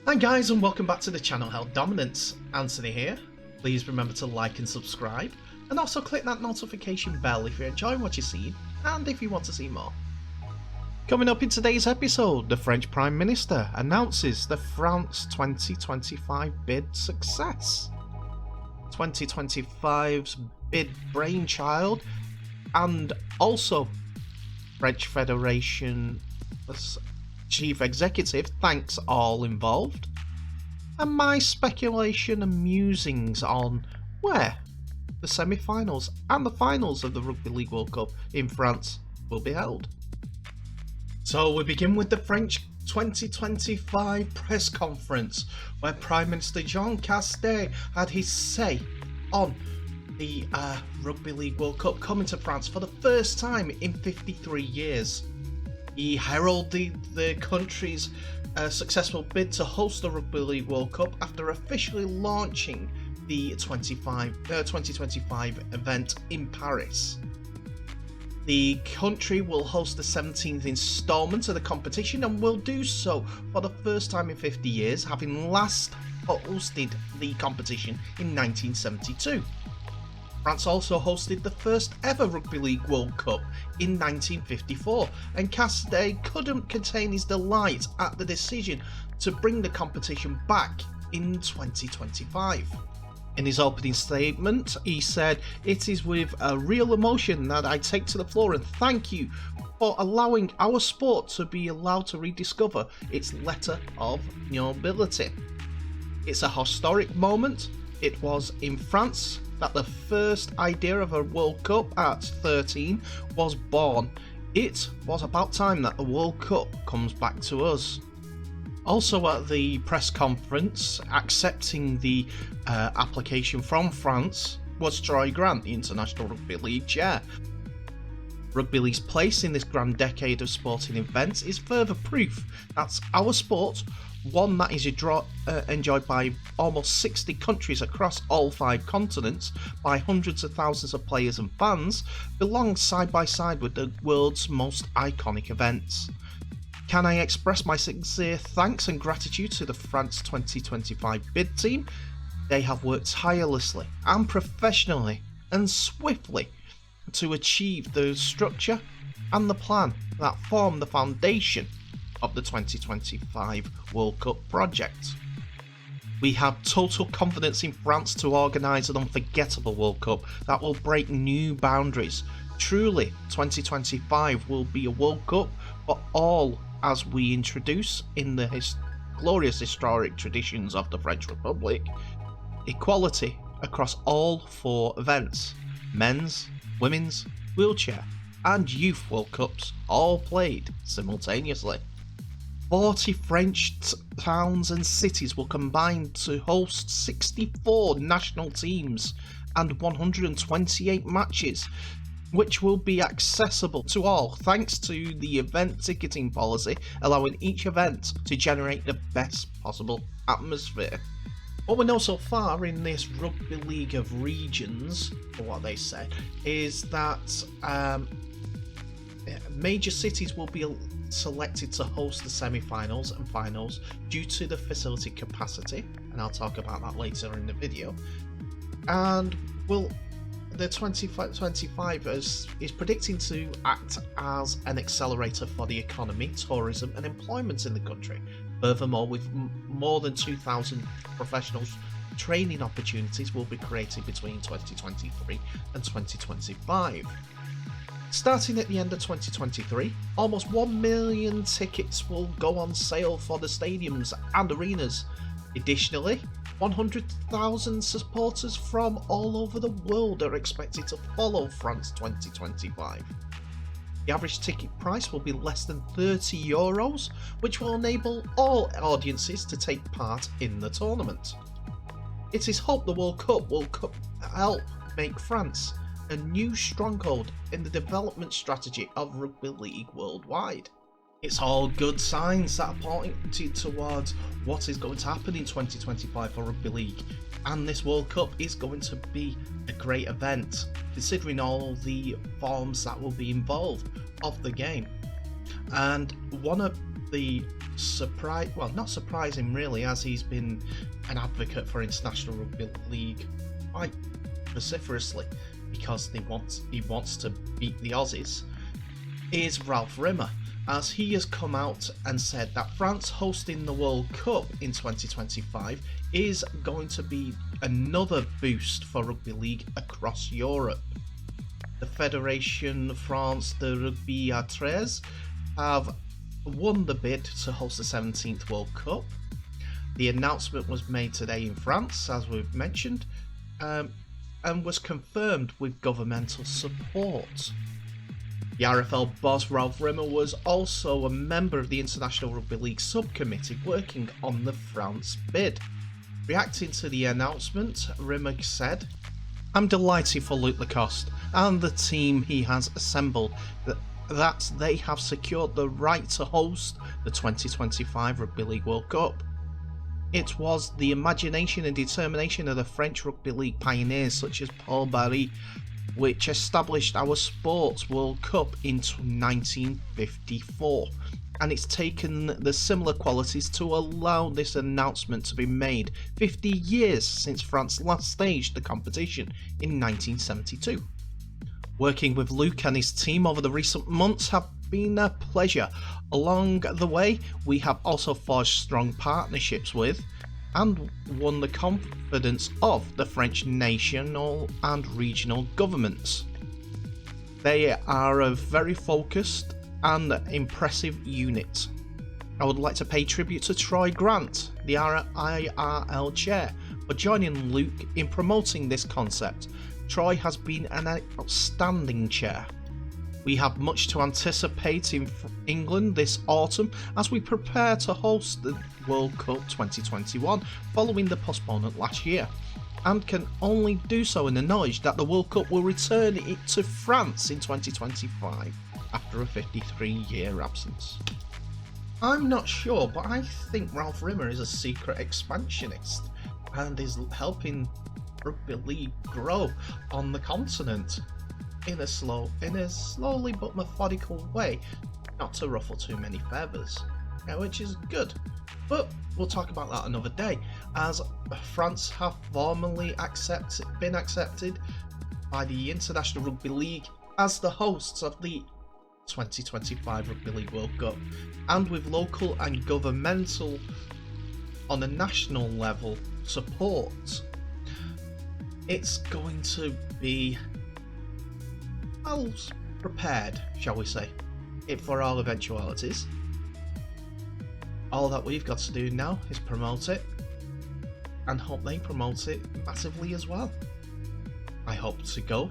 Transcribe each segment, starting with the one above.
Hi guys, and welcome back to the channel Held Dominance. Anthony here. Please remember to like and subscribe, and also click that notification bell if you're enjoying what you see and if you want to see more. Coming up in today's episode, the French Prime Minister announces the France 2025 bid success. 2025's bid brainchild, and also French Federation Chief Executive thanks all involved, and my speculation and musings on where the semi-finals and the finals of the Rugby League World Cup in France will be held. So we begin with the French 2025 press conference, where Prime Minister Jean Castex had his say on the Rugby League World Cup coming to France for the first time in 53 years. He heralded the country's successful bid to host the Rugby League World Cup after officially launching the 2025 event in Paris. The country will host the 17th instalment of the competition and will do so for the first time in 50 years, having last hosted the competition in 1972. France also hosted the first ever Rugby League World Cup in 1954, and Castex couldn't contain his delight at the decision to bring the competition back in 2025. In his opening statement, he said, "It is with a real emotion that I take to the floor and thank you for allowing our sport to be allowed to rediscover its letter of nobility. It's a historic moment. It was in France that the first idea of a World Cup at 13 was born. It was about time that the World Cup comes back to us." Also at the press conference, accepting the application from France, was Troy Grant, the International Rugby League chair. Rugby League's place in this grand decade of sporting events is further proof that our sport, one that is enjoyed by almost 60 countries across all 5 continents by hundreds of thousands of players and fans, belongs side by side with the world's most iconic events. Can I express my sincere thanks and gratitude to the France 2025 bid team? They have worked tirelessly and professionally and swiftly to achieve the structure and the plan that form the foundation of the 2025 World Cup project. We have total confidence in France to organise an unforgettable World Cup that will break new boundaries. Truly, 2025 will be a World Cup for all, as we introduce in the glorious historic traditions of the French Republic equality across all 4 events: men's, women's, wheelchair and youth World Cups, all played simultaneously. 40 French towns and cities will combine to host 64 national teams and 128 matches, which will be accessible to all thanks to the event ticketing policy, allowing each event to generate the best possible atmosphere. What we know so far in this Rugby League of Regions, or what they said, is that major cities will be selected to host the semi-finals and finals due to the facility capacity, and I'll talk about that later in the video. And the 2025 is predicting to act as an accelerator for the economy, tourism and employment in the country. Furthermore, with more than 2,000 professionals, training opportunities will be created between 2023 and 2025. Starting at the end of 2023, almost 1 million tickets will go on sale for the stadiums and arenas. Additionally, 100,000 supporters from all over the world are expected to follow France 2025. The average ticket price will be less than €30, which will enable all audiences to take part in the tournament. It is hoped the World Cup will help make France a new stronghold in the development strategy of rugby league worldwide. It's all good signs that are pointing towards what is going to happen in 2025 for rugby league, and this World Cup is going to be a great event considering all the forms that will be involved of the game. And one of the surprise, well, not surprising really, as he's been an advocate for International Rugby League quite vociferously because he wants to beat the Aussies, is Ralph Rimmer, as he has come out and said that France hosting the World Cup in 2025 is going to be another boost for rugby league across Europe. The Fédération France de Rugby à 13 have won the bid to host the 17th World Cup. The announcement was made today in France, as we've mentioned, and was confirmed with governmental support. The RFL boss Ralph Rimmer was also a member of the International Rugby League subcommittee working on the France bid. Reacting to the announcement, Rimmer said, "I'm delighted for Luc Lacoste and the team he has assembled that they have secured the right to host the 2025 Rugby League World Cup. It was the imagination and determination of the French Rugby League pioneers such as Paul Barry which established our Sports World Cup in 1954, and it's taken the similar qualities to allow this announcement to be made 50 years since France last staged the competition in 1972. Working with Luke and his team over the recent months have been a pleasure. Along the way, we have also forged strong partnerships with and won the confidence of the French national and regional governments. They are a very focused and impressive unit. I would like to pay tribute to Troy Grant, the IRL chair, for joining Luke in promoting this concept. Troy has been an outstanding chair. We have much to anticipate in England this autumn as we prepare to host the World Cup 2021 following the postponement last year, and can only do so in the knowledge that the World Cup will return it to France in 2025 after a 53-year absence." I'm not sure, but I think Ralph Rimmer is a secret expansionist and is helping rugby league grow on the continent in a slowly but methodical way, not to ruffle too many feathers, which is good. But we'll talk about that another day, as France have formally been accepted by the International Rugby League as the hosts of the 2025 Rugby League World Cup, and with local and governmental on a national level support, it's going to be well prepared, shall we say, for all eventualities. All that we've got to do now is promote it, and hope they promote it massively as well. I hope to go,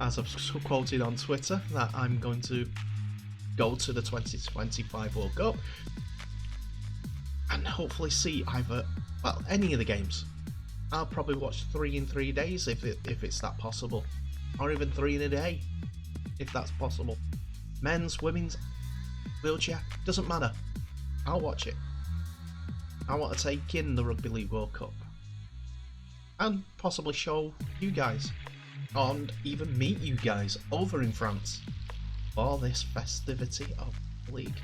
as I've quoted on Twitter, that I'm going to go to the 2025 World Cup and hopefully see any of the games. I'll probably watch 3 in 3 days if it's that possible, or even 3 in a day if that's possible. Men's, women's, wheelchair, doesn't matter. I'll watch it. I want to take in the Rugby League World Cup and possibly show you guys, and even meet you guys over in France for this festivity of the league.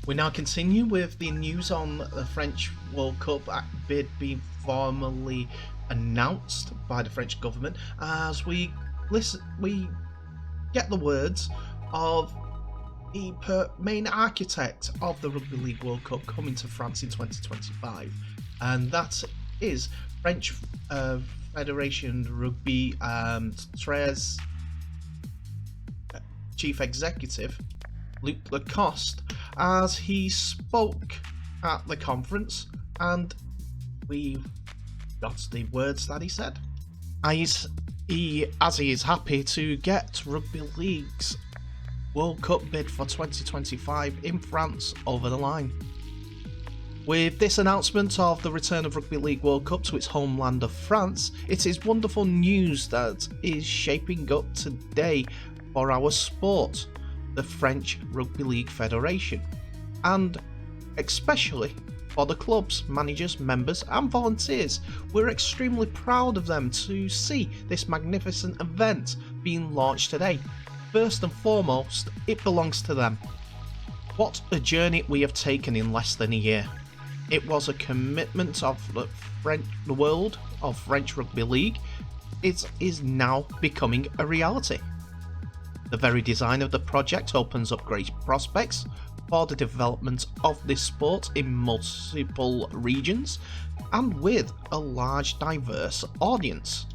We now continue with the news on the French World Cup bid being formally announced by the French government, as we get the words of the main architect of the Rugby League World Cup coming to France in 2025, and that is French Fédération Rugby 13 Chief Executive Luc Lacoste, as he spoke at the conference, and we got the words that he said. He is happy to get Rugby League's World Cup bid for 2025 in France over the line. With this announcement of the return of Rugby League World Cup to its homeland of France, it is wonderful news that is shaping up today for our sport, the French Rugby League Federation, and especially for the clubs, managers, members and volunteers. We're extremely proud of them to see this magnificent event being launched today. First and foremost, it belongs to them. What a journey we have taken in less than a year. It was a commitment of the world of French Rugby League. It is now becoming a reality. The very design of the project opens up great prospects for the development of this sport in multiple regions and with a large diverse audience.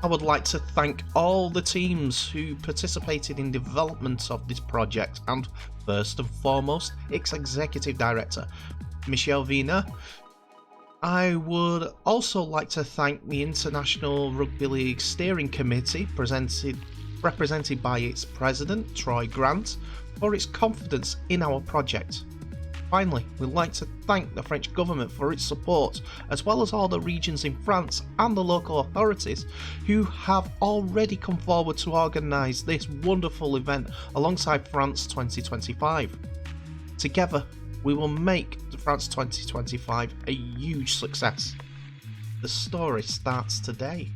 I would like to thank all the teams who participated in development of this project and first and foremost its executive director, Michel Wiener. I would also like to thank the International Rugby League Steering Committee represented by its president, Troy Grant, for its confidence in our project. Finally, we'd like to thank the French government for its support, as well as all the regions in France and the local authorities who have already come forward to organise this wonderful event alongside France 2025. Together, we will make France 2025 a huge success. The story starts today.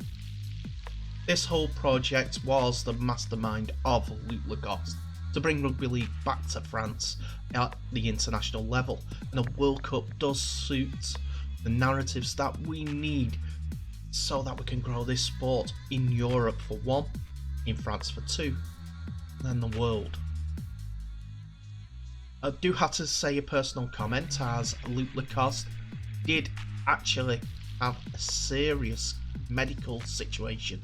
This whole project was the mastermind of Luc Lacoste to bring rugby league back to France at the international level, and a World Cup does suit the narratives that we need so that we can grow this sport in Europe for one, in France for two, and then the world. I do have to say a personal comment, as Luc Lacoste did actually have a serious medical situation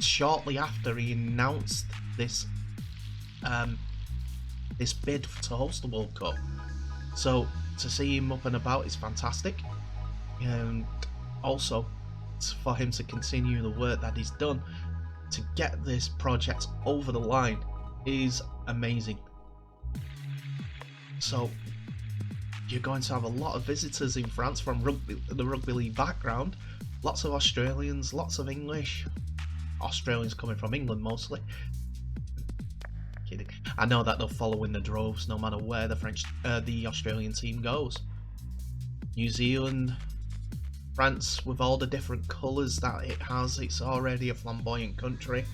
shortly after he announced this bid to host the World Cup. So to see him up and about is fantastic, and also for him to continue the work that he's done to get this project over the line is amazing. So you're going to have a lot of visitors in France from the rugby league background, lots of Australians, lots of English, Australians coming from England mostly. Kidding. I know that they'll follow in the droves no matter where the Australian team goes. New Zealand, France, with all the different colours that it has, it's already a flamboyant country,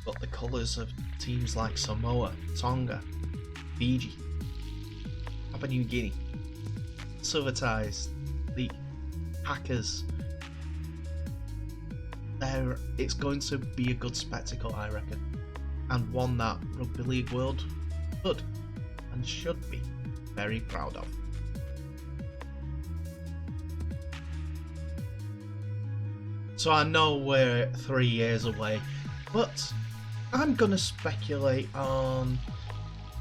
but the colours of teams like Samoa, Tonga, Fiji, Papua New Guinea, Suvatais, the Hackers, it's going to be a good spectacle, I reckon, and one that rugby league world could and should be very proud of. So I know we're 3 years away, but I'm going to speculate on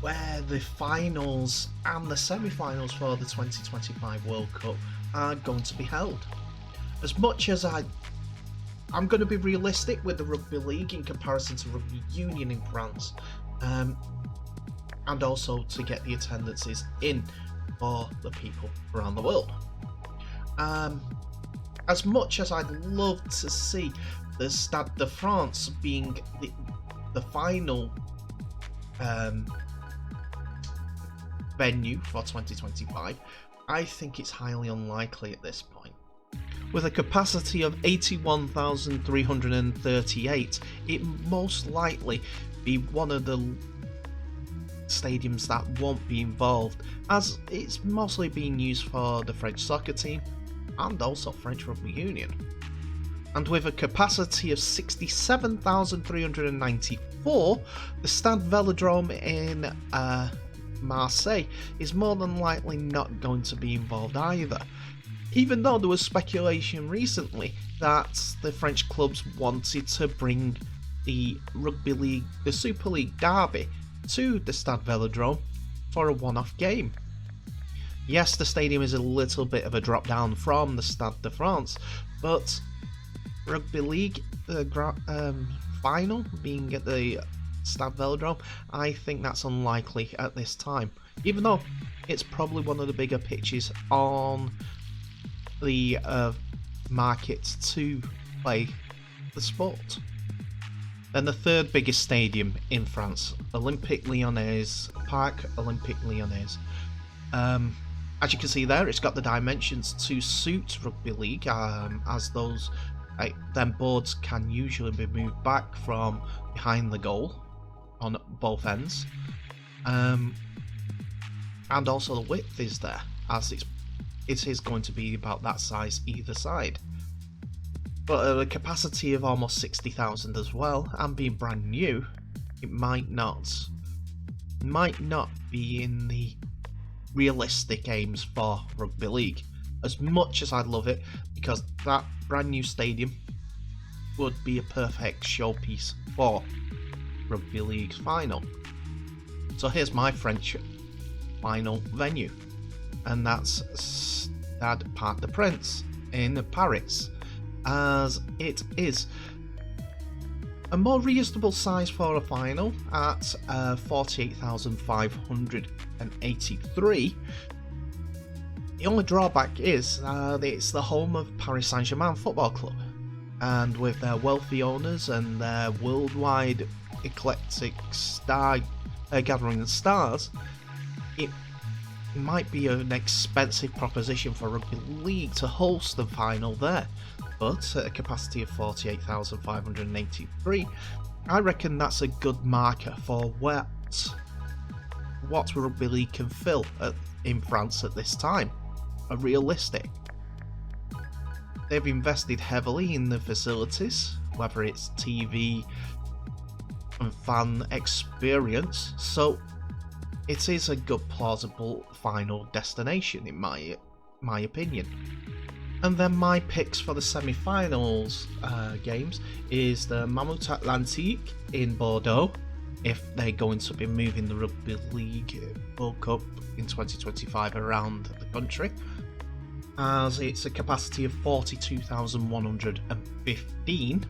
where the finals and the semi-finals for the 2025 World Cup are going to be held. As much as I'm going to be realistic with the rugby league in comparison to rugby union in France, and also to get the attendances in for the people around the world. As much as I'd love to see the Stade de France being the final venue for 2025, I think it's highly unlikely at this point. With a capacity of 81,338, it most likely be one of the stadiums that won't be involved, as it's mostly being used for the French soccer team and also French Rugby Union. And with a capacity of 67,394, the Stade Velodrome in Marseille is more than likely not going to be involved either. Even though there was speculation recently that the French clubs wanted to bring the Rugby League, the Super League derby, to the Stade Velodrome for a one-off game. Yes, the stadium is a little bit of a drop down from the Stade de France, but Rugby League final being at the Stade Velodrome, I think that's unlikely at this time, even though it's probably one of the bigger pitches on the market to play the sport. Then the third biggest stadium in France, Olympique Lyonnais, Parc Olympique Lyonnais. As you can see there, it's got the dimensions to suit rugby league, as those then boards can usually be moved back from behind the goal on both ends, and also the width is there, as it is going to be about that size either side. But a capacity of almost 60,000 as well, and being brand new, it might not be in the realistic aims for rugby league, as much as I'd love it, because that brand new stadium would be a perfect showpiece for rugby league's final. So here's my French final venue, and that's Stade Parc des Princes in Paris, as it is a more reasonable size for a final at 48,583. The only drawback is it's the home of Paris Saint-Germain Football Club, and with their wealthy owners and their worldwide eclectic gathering of stars, it might be an expensive proposition for rugby league to host the final there. But at a capacity of 48,583, I reckon that's a good marker for what rugby league can fill in France at this time. A realistic. They've invested heavily in the facilities, whether it's TV and fan experience, so it is a good plausible final destination in my opinion. And then my picks for the semi-finals games is the Mammut Atlantique in Bordeaux, if they're going to be moving the Rugby League World Cup in 2025 around the country, as it's a capacity of 42,115,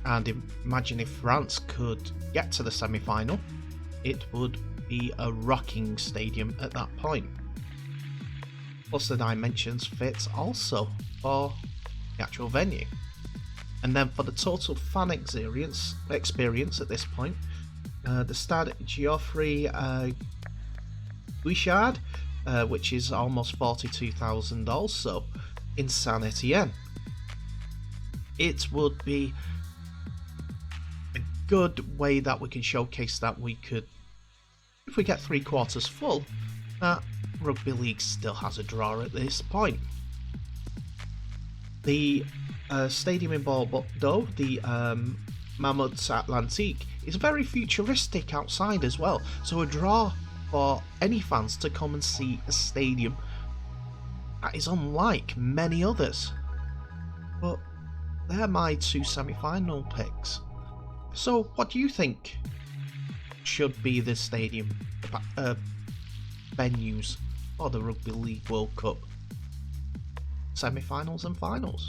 and imagine if France could get to the semi-final, it would be a rocking stadium at that point. Plus the dimensions fit also for the actual venue. And then for the total fan experience at this point, the Stade Geoffroy Guichard, which is almost 42,000 also, in Saint-Etienne. It would be a good way that we can showcase that we could, if we get 3/4 full, that rugby league still has a draw at this point. The stadium in Bordeaux, the Mammut Atlantique, is very futuristic outside as well, so a draw for any fans to come and see a stadium that is unlike many others. But they're my two semi-final picks. So what do you think should be the stadium venues for the Rugby League World Cup semi-finals and finals?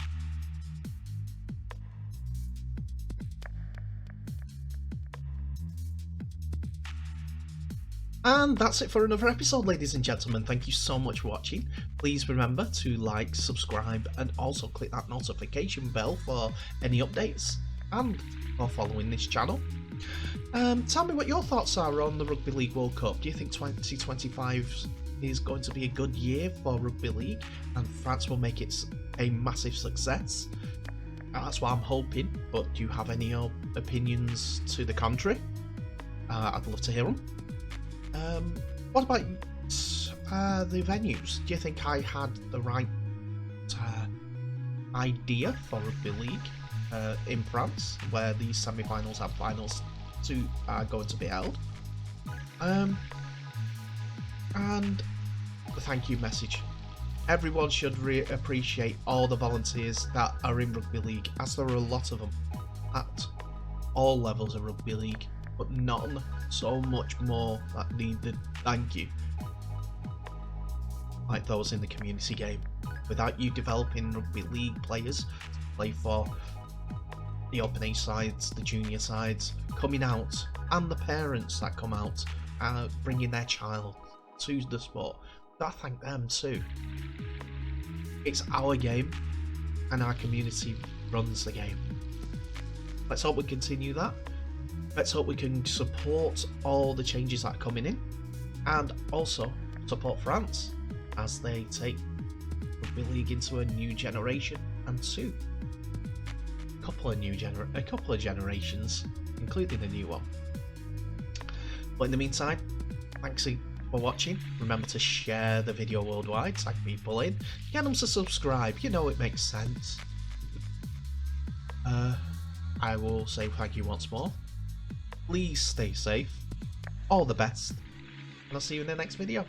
And that's it for another episode, ladies and gentlemen. Thank you so much for watching. Please remember to like, subscribe, and also click that notification bell for any updates and for following this channel. Tell me what your thoughts are on the Rugby League World Cup. Do you think 2025 is going to be a good year for Rugby League and France will make it a massive success? That's what I'm hoping, but do you have any opinions to the contrary? I'd love to hear them. What about the venues? Do you think I had the right idea for Rugby League in France, where these semi-finals and finals are going to be held? And the thank you message. Everyone should appreciate all the volunteers that are in Rugby League, as there are a lot of them at all levels of Rugby League, but none so much more that need the thank you like those in the community game. Without you developing Rugby League players to play for the open age sides, the junior sides, coming out, and the parents that come out bringing their child to the sport, I thank them too. It's our game and our community runs the game. Let's hope we continue that. Let's hope we can support all the changes that are coming in and also support France. as they take rugby league into a new generation, and two, a couple of generations, including a new one. But in the meantime, thanks for watching. Remember to share the video worldwide, tag people in, get them to subscribe, you know it makes sense. I will say thank you once more. Please stay safe, all the best, and I'll see you in the next video.